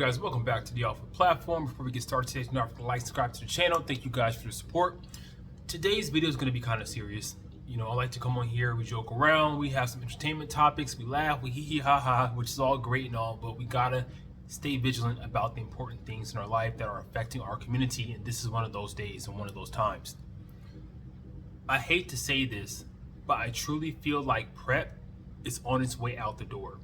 guys? Welcome back to the Alpha Platform. Before we get started today, don't forget to like, subscribe to the channel. Thank you guys for the support. Today's video is going to be kind of serious. You know, I like to come on here, we joke around, we have some entertainment topics, we laugh, we hee hee ha ha, which is all great and all, but we gotta stay vigilant about the important things in our life that are affecting our community, and this is one of those days and one of those times. I hate to say this, but I truly feel like PrEP is on its way out the door.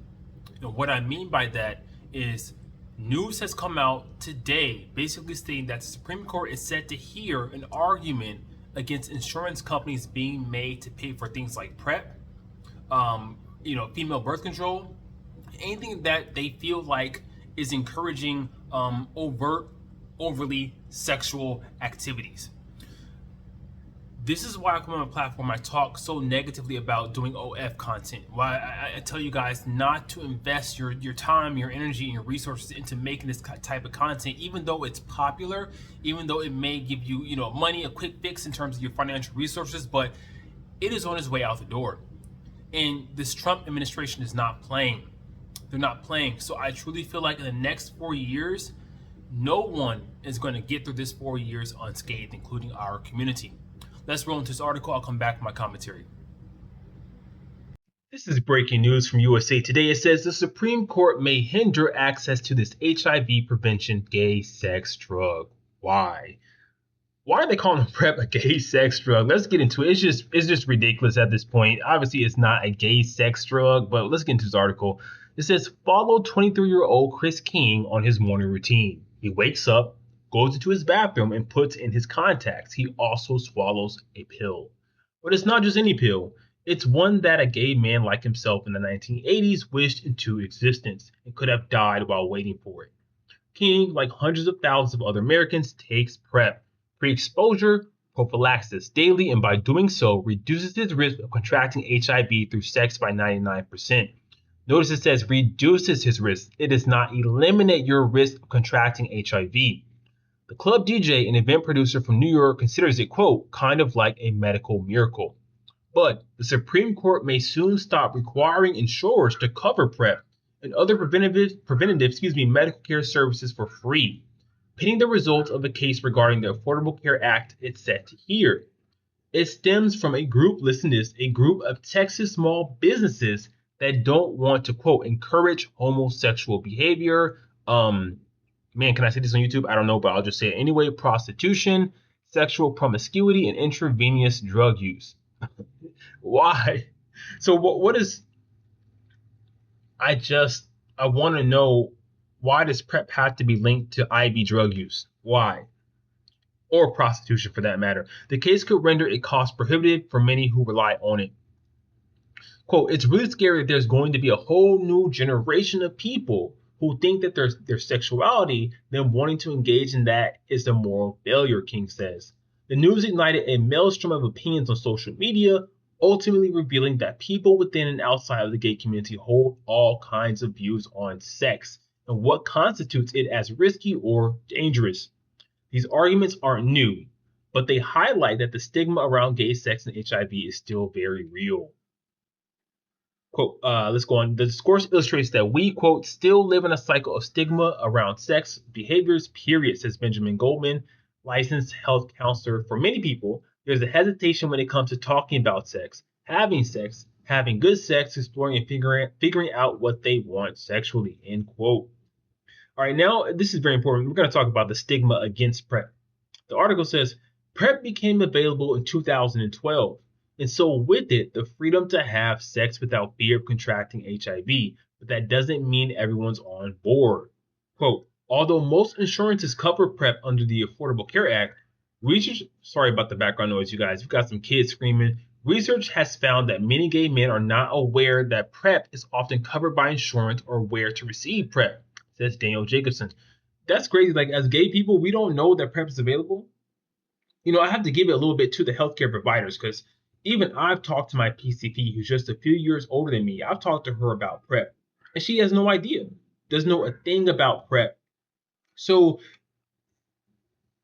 And what I mean by that is news has come out today basically stating that the Supreme Court is set to hear an argument against insurance companies being made to pay for things like PrEP, female birth control, anything that they feel like is encouraging overly sexual activities. This is why I come on my platform, I talk so negatively about doing OF content. Why I tell you guys not to invest your time, your energy, and your resources into making this type of content, even though it's popular, even though it may give you, money, a quick fix in terms of your financial resources, but it is on its way out the door. And this Trump administration is not playing. They're not playing. So I truly feel like in the next 4 years, no one is going to get through this 4 years unscathed, including our community. Let's roll into this article. I'll come back with my commentary. This is breaking news from USA Today. It says the Supreme Court may hinder access to this HIV prevention gay sex drug. Why? Why are they calling PrEP a gay sex drug? Let's get into it. It's just ridiculous at this point. Obviously, it's not a gay sex drug, but let's get into this article. It says, follow 23-year-old Chris King on his morning routine. He wakes up, goes into his bathroom, and puts in his contacts. He also swallows a pill. But it's not just any pill. It's one that a gay man like himself in the 1980s wished into existence and could have died while waiting for it. King, like hundreds of thousands of other Americans, takes PrEP, pre-exposure prophylaxis, daily, and by doing so, reduces his risk of contracting HIV through sex by 99%. Notice it says reduces his risk. It does not eliminate your risk of contracting HIV. The club DJ and event producer from New York considers it, quote, kind of like a medical miracle. But the Supreme Court may soon stop requiring insurers to cover PrEP and other preventative medical care services for free, pending the results of a case regarding the Affordable Care Act it's set to hear. It stems from a group, listen to this, a group of Texas small businesses that don't want to, quote, encourage homosexual behavior, man, can I say this on YouTube? I don't know, but I'll just say it anyway. Prostitution, sexual promiscuity, and intravenous drug use. Why? So what is... I want to know, why does PrEP have to be linked to IV drug use? Why? Or prostitution, for that matter. The case could render it cost prohibitive for many who rely on it. Quote, it's really scary that there's going to be a whole new generation of people who think that their sexuality, them wanting to engage in that, is a moral failure, King says. The news ignited a maelstrom of opinions on social media, ultimately revealing that people within and outside of the gay community hold all kinds of views on sex and what constitutes it as risky or dangerous. These arguments aren't new, but they highlight that the stigma around gay sex and HIV is still very real. Quote, let's go on. The discourse illustrates that we, quote, still live in a cycle of stigma around sex behaviors, period, says Benjamin Goldman, licensed health counselor. For many people, there's a hesitation when it comes to talking about sex, having good sex, exploring and figuring out what they want sexually, end quote. All right, now this is very important. We're going to talk about the stigma against PrEP. The article says PrEP became available in 2012. And so with it, the freedom to have sex without fear of contracting HIV, but that doesn't mean everyone's on board. Quote, although most insurances cover PrEP under the Affordable Care Act, research, sorry about the background noise, you guys, we've got some kids screaming. Research has found that many gay men are not aware that PrEP is often covered by insurance or where to receive PrEP, says Daniel Jacobson. That's crazy. Like, as gay people, we don't know that PrEP is available. I have to give it a little bit to the healthcare providers, because even I've talked to my PCP, who's just a few years older than me. I've talked to her about PrEP, and she has no idea. Doesn't know a thing about PrEP. So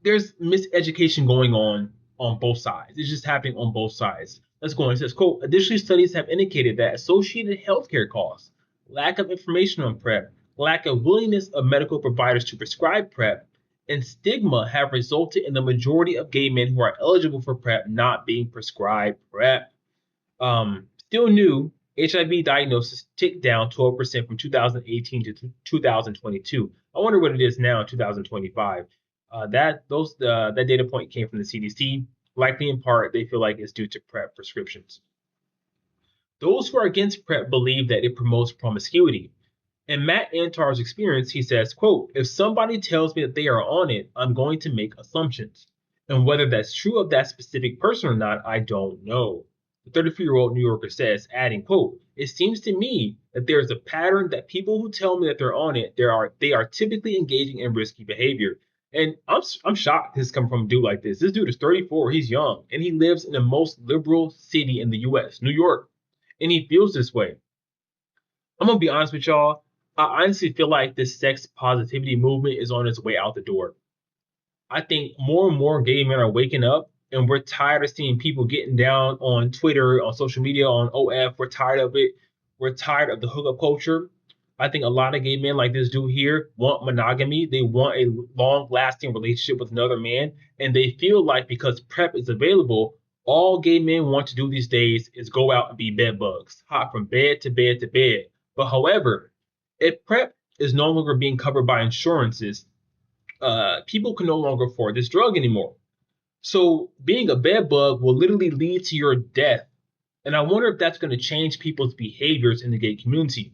there's miseducation going on both sides. It's just happening on both sides. Let's go on. It says, quote, additionally, studies have indicated that associated healthcare costs, lack of information on PrEP, lack of willingness of medical providers to prescribe PrEP, and stigma have resulted in the majority of gay men who are eligible for PrEP not being prescribed PrEP. Still new, HIV diagnosis ticked down 12% from 2018 to 2022. I wonder what it is now in 2025. That data point came from the CDC. Likely in part, they feel like it's due to PrEP prescriptions. Those who are against PrEP believe that it promotes promiscuity. In Matt Antar's experience, he says, quote, if somebody tells me that they are on it, I'm going to make assumptions. And whether that's true of that specific person or not, I don't know. The 34-year-old New Yorker says, adding, quote, it seems to me that there is a pattern that people who tell me that they're on it, they are typically engaging in risky behavior. And I'm shocked this is coming from a dude like this. This dude is 34, he's young, and he lives in the most liberal city in the US, New York. And he feels this way. I'm gonna be honest with y'all. I honestly feel like this sex positivity movement is on its way out the door. I think more and more gay men are waking up, and we're tired of seeing people getting down on Twitter, on social media, on OF. We're tired of it. We're tired of the hookup culture. I think a lot of gay men like this dude here want monogamy. They want a long lasting relationship with another man. And they feel like because PrEP is available, all gay men want to do these days is go out and be bed bugs, hop from bed to bed to bed. But however, if PrEP is no longer being covered by insurances, people can no longer afford this drug anymore. So being a bed bug will literally lead to your death. And I wonder if that's going to change people's behaviors in the gay community.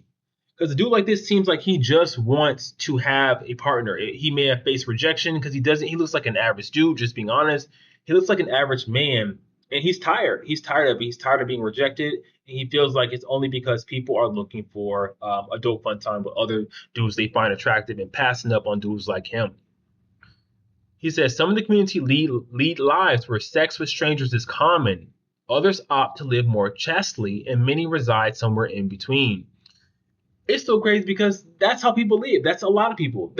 Because a dude like this seems like he just wants to have a partner. He may have faced rejection because he looks like an average dude, just being honest. He looks like an average man. And he's tired. He's tired of it. He's tired of being rejected. And he feels like it's only because people are looking for adult fun time with other dudes they find attractive and passing up on dudes like him. He says some of the community lead lives where sex with strangers is common. Others opt to live more chastely, and many reside somewhere in between. It's so crazy because that's how people live. That's a lot of people.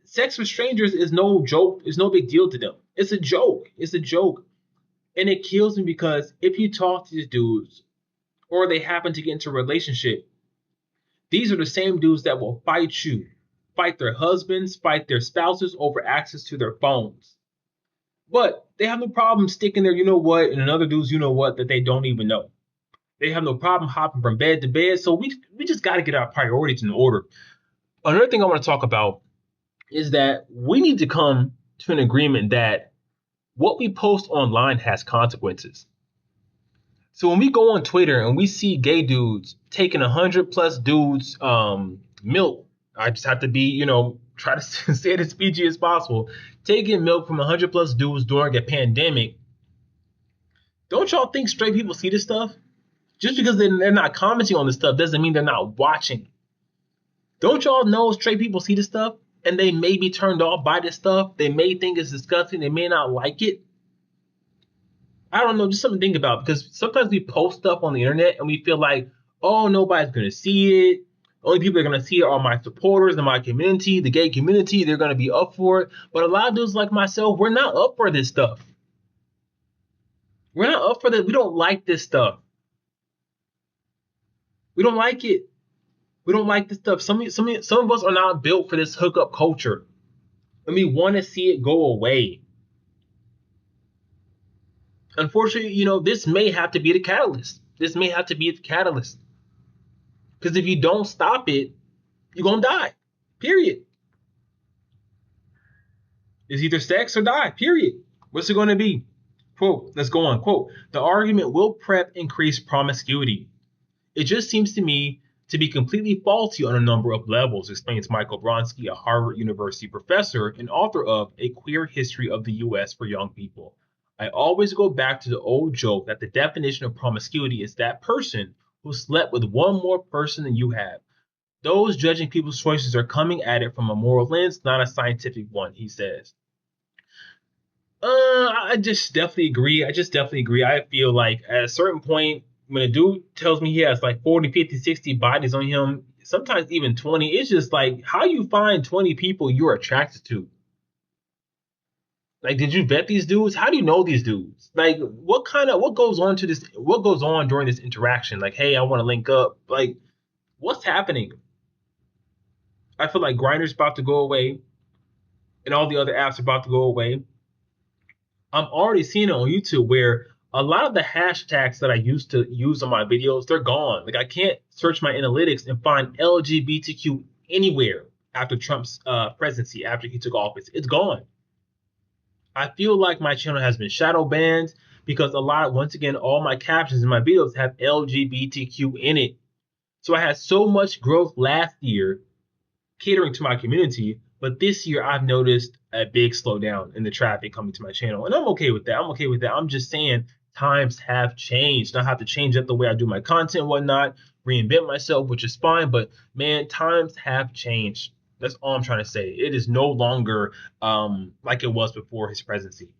Sex with strangers is no joke. It's no big deal to them. It's a joke. It's a joke. And it kills me because if you talk to these dudes or they happen to get into a relationship, these are the same dudes that will fight you, fight their husbands, fight their spouses over access to their phones. But they have no problem sticking their you know what and another dude's you know what that they don't even know. They have no problem hopping from bed to bed. So we just got to get our priorities in order. Another thing I want to talk about is that we need to come to an agreement that what we post online has consequences. So when we go on Twitter and we see gay dudes taking 100+ dudes milk, I just have to be, try to say it as PG as possible, taking milk from 100+ dudes during a pandemic. Don't y'all think straight people see this stuff? Just because they're not commenting on this stuff doesn't mean they're not watching. Don't y'all know straight people see this stuff and they may be turned off by this stuff? They may think it's disgusting. They may not like it. I don't know, just something to think about because sometimes we post stuff on the internet and we feel like, oh, nobody's going to see it. Only people that are going to see it are my supporters in my community, the gay community. They're going to be up for it. But a lot of dudes like myself, we're not up for this stuff. We're not up for this. We don't like this stuff. We don't like it. We don't like this stuff. Some of us are not built for this hookup culture. And we want to see it go away. Unfortunately, this may have to be the catalyst. This may have to be the catalyst. Because if you don't stop it, you're going to die. Period. It's either sex or die. Period. What's it going to be? Quote, let's go on. Quote, the argument, will PrEP increase promiscuity? It just seems to me to be completely faulty on a number of levels, explains Michael Bronski, a Harvard University professor and author of A Queer History of the U.S. for Young People. I always go back to the old joke that the definition of promiscuity is that person who slept with one more person than you have. Those judging people's choices are coming at it from a moral lens, not a scientific one, he says. I just definitely agree. I feel like at a certain point, when a dude tells me he has like 40, 50, 60 bodies on him, sometimes even 20, it's just like, how you find 20 people you're attracted to? Like, did you vet these dudes? How do you know these dudes? Like, what goes on during this interaction? Like, hey, I want to link up. Like, what's happening? I feel like Grindr's about to go away and all the other apps are about to go away. I'm already seeing it on YouTube where a lot of the hashtags that I used to use on my videos, they're gone. Like I can't search my analytics and find LGBTQ anywhere after Trump's presidency, after he took office. It's gone. I feel like my channel has been shadow banned because once again, all my captions in my videos have LGBTQ in it. So I had so much growth last year catering to my community, but this year I've noticed a big slowdown in the traffic coming to my channel, and I'm okay with that. I'm okay with that. I'm just saying times have changed. I have to change up the way I do my content and whatnot, reinvent myself, which is fine. But man, times have changed. That's all I'm trying to say. It is no longer like it was before his presidency.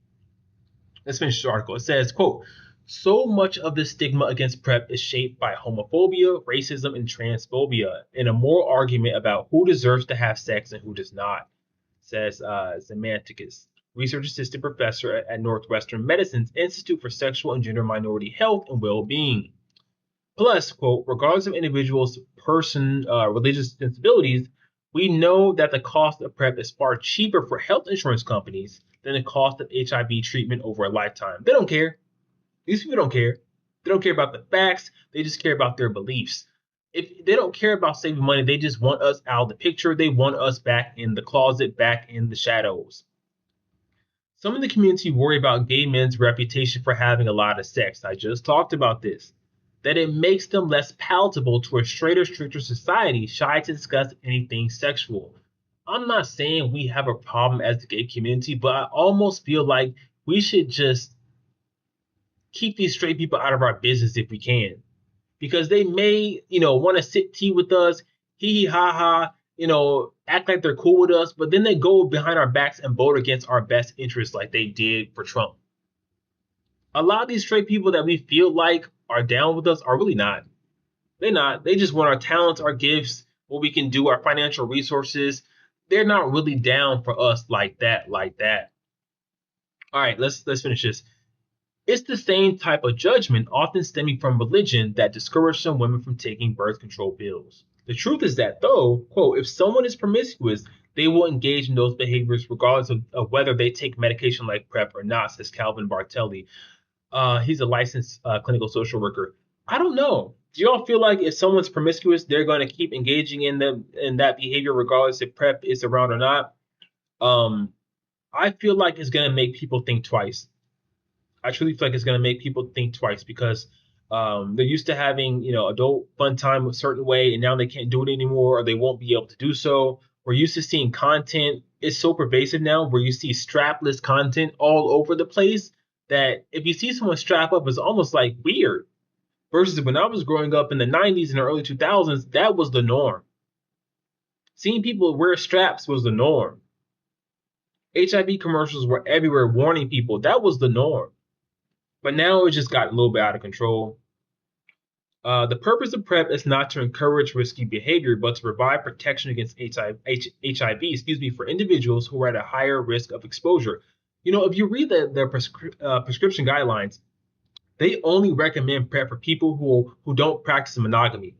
Let's finish the article. It says, quote, so much of the stigma against PrEP is shaped by homophobia, racism, and transphobia, and a moral argument about who deserves to have sex and who does not, says Zemantikis, research assistant professor at Northwestern Medicine's Institute for Sexual and Gender Minority Health and Well-Being. Plus, quote, regardless of individuals' religious sensibilities, we know that the cost of PrEP is far cheaper for health insurance companies than the cost of HIV treatment over a lifetime. They don't care. These people don't care. They don't care about the facts. They just care about their beliefs. If they don't care about saving money, they just want us out of the picture. They want us back in the closet, back in the shadows. Some in the community worry about gay men's reputation for having a lot of sex. I just talked about this. That it makes them less palatable to a straighter, stricter society shy to discuss anything sexual. I'm not saying we have a problem as the gay community, but I almost feel like we should just keep these straight people out of our business if we can. Because they may, want to sit tea with us, hee hee ha ha, act like they're cool with us, but then they go behind our backs and vote against our best interests like they did for Trump. A lot of these straight people that we feel like are down with us are really not. They're not. They just want our talents, our gifts, what we can do, our financial resources. They're not really down for us like that, like that. All right, let's finish this. It's the same type of judgment, often stemming from religion, that discouraged some women from taking birth control pills. The truth is that, though, quote, if someone is promiscuous, they will engage in those behaviors regardless of whether they take medication like PrEP or not, says Calvin Bartelli. He's a licensed clinical social worker. I don't know. Do y'all feel like if someone's promiscuous, they're going to keep engaging in that behavior regardless if PrEP is around or not? I feel like it's going to make people think twice. I truly feel like it's going to make people think twice because they're used to having, adult fun time a certain way, and now they can't do it anymore, or they won't be able to do so. We're used to seeing content. It's so pervasive now where you see strapless content all over the place that if you see someone strap up, it's almost like weird. Versus when I was growing up in the 90s and the early 2000s, that was the norm. Seeing people wear straps was the norm. HIV commercials were everywhere warning people. That was the norm. But now it just got a little bit out of control. The purpose of PrEP is not to encourage risky behavior, but to provide protection against HIV, for individuals who are at a higher risk of exposure. If you read their prescription guidelines, they only recommend PrEP for people who don't practice monogamy,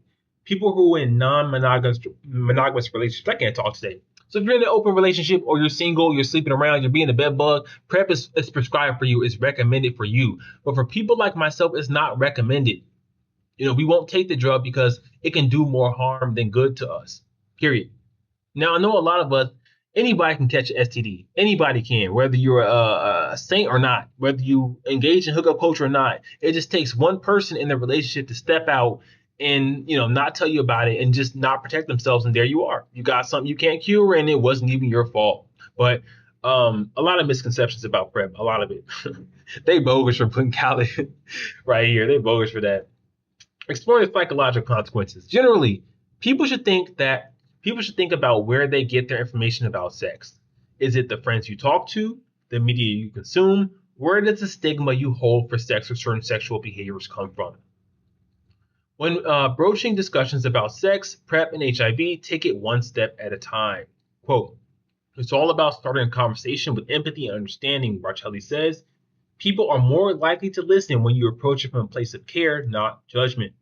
people who are in non-monogamous relationships. I can't talk today. So if you're in an open relationship or you're single, you're sleeping around, you're being a bed bug, PrEP is prescribed for you, it's recommended for you. But for people like myself, it's not recommended. We won't take the drug because it can do more harm than good to us, period. Now, I know a lot of us, anybody can catch an STD. Anybody can, whether you're a saint or not, whether you engage in hookup culture or not. It just takes one person in the relationship to step out and, not tell you about it and just not protect themselves. And there you are. You got something you can't cure and it wasn't even your fault. But a lot of misconceptions about PrEP, a lot of it. They bogus for putting Khaled right here. They bogus for that. Exploring the psychological consequences. Generally, people should think about where they get their information about sex. Is it the friends you talk to, the media you consume? Where does the stigma you hold for sex or certain sexual behaviors come from? When broaching discussions about sex, PrEP, and HIV, take it one step at a time. Quote, it's all about starting a conversation with empathy and understanding, Bartelli says. People are more likely to listen when you approach it from a place of care, not judgment.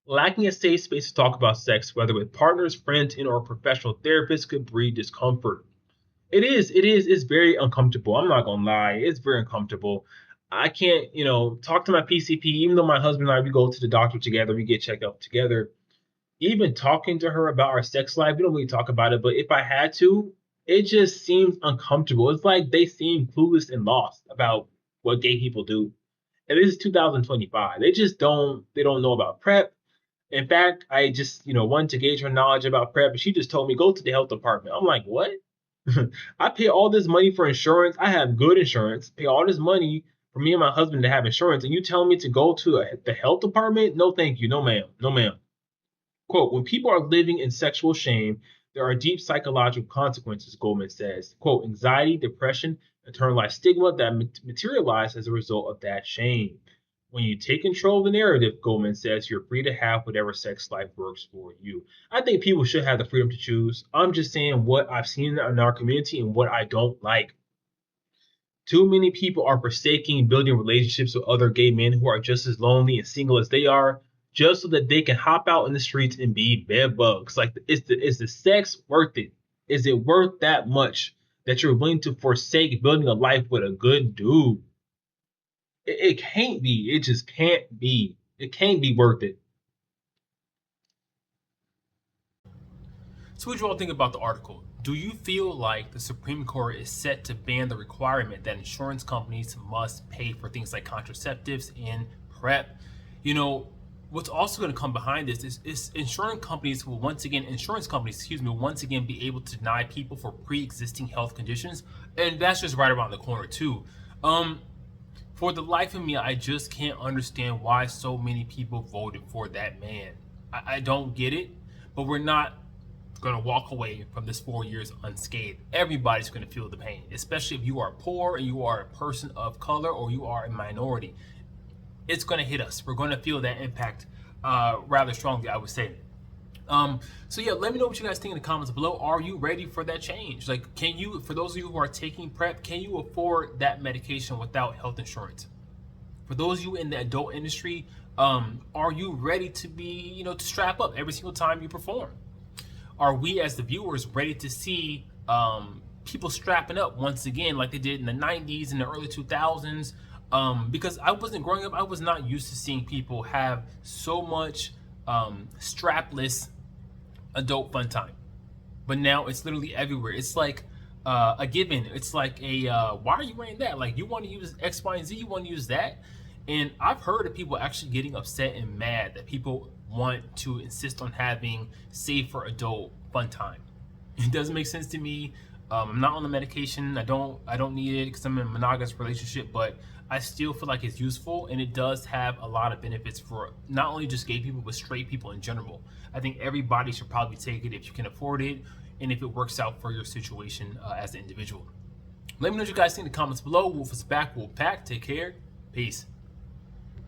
Lacking a safe space to talk about sex, whether with partners, friends, and or professional therapists, could breed discomfort. It's very uncomfortable. I'm not gonna lie, it's very uncomfortable. I can't, talk to my PCP, even though my husband and I we go to the doctor together, we get checked up together. Even talking to her about our sex life, we don't really talk about it, but if I had to, it just seems uncomfortable. It's like they seem clueless and lost about what gay people do. And this is 2025. They don't know about PrEP. In fact, I just, wanted to gauge her knowledge about PrEP, and she just told me go to the health department. I'm like, what? I pay all this money for insurance. I have good insurance. Pay all this money for me and my husband to have insurance, and you tell me to go to the health department? No, thank you. No, ma'am. No, ma'am. Quote, when people are living in sexual shame, there are deep psychological consequences, Goldman says. Quote, anxiety, depression, internalized stigma that materialize as a result of that shame. When you take control of the narrative, Goldman says, you're free to have whatever sex life works for you. I think people should have the freedom to choose. I'm just saying what I've seen in our community and what I don't like. Too many people are forsaking building relationships with other gay men who are just as lonely and single as they are, just so that they can hop out in the streets and be bed bugs. Like, is the sex worth it? Is it worth that much that you're willing to forsake building a life with a good dude? It can't be. It just can't be. It can't be worth it. So what do you all think about the article? Do you feel like the Supreme Court is set to ban the requirement that insurance companies must pay for things like contraceptives and PrEP? You know, what's also going to come behind this is insurance companies, will once again be able to deny people for pre-existing health conditions, and that's just right around the corner too. Um, for the life of me, I just can't understand why so many people voted for that man. I don't get it, but we're not going to walk away from this 4 years unscathed. Everybody's going to feel the pain, especially if you are poor and you are a person of color or you are a minority. It's going to hit us. We're going to feel that impact rather strongly, I would say. So yeah, let me know what you guys think in the comments below. Are you ready for that change? Like, can you, for those of you who are taking PrEP, can you afford that medication without health insurance? For those of you in the adult industry, are you ready to be, to strap up every single time you perform? Are we as the viewers ready to see people strapping up once again like they did in the 90s and the early 2000s? Because I wasn't growing up, I was not used to seeing people have so much strapless adult fun time. But now it's literally everywhere. It's like a given. It's like why are you wearing that? Like, you want to use X, Y, and Z, you want to use that? And I've heard of people actually getting upset and mad that people want to insist on having safer adult fun time. It doesn't make sense to me. I'm not on the medication. I don't need it because I'm in a monogamous relationship, but I still feel like it's useful, and it does have a lot of benefits for not only just gay people, but straight people in general. I think everybody should probably take it if you can afford it and if it works out for your situation as an individual. Let me know what you guys think in the comments below. Wolf is back. Wolf pack. Take care. Peace.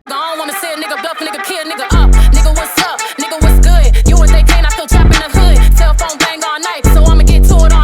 I don't wanna say a nigga bluff, nigga kill, nigga up. Nigga, what's up? Nigga, what's good? You and they can't, I still trap in the hood. Cell phone bang all night, so I'ma get to it all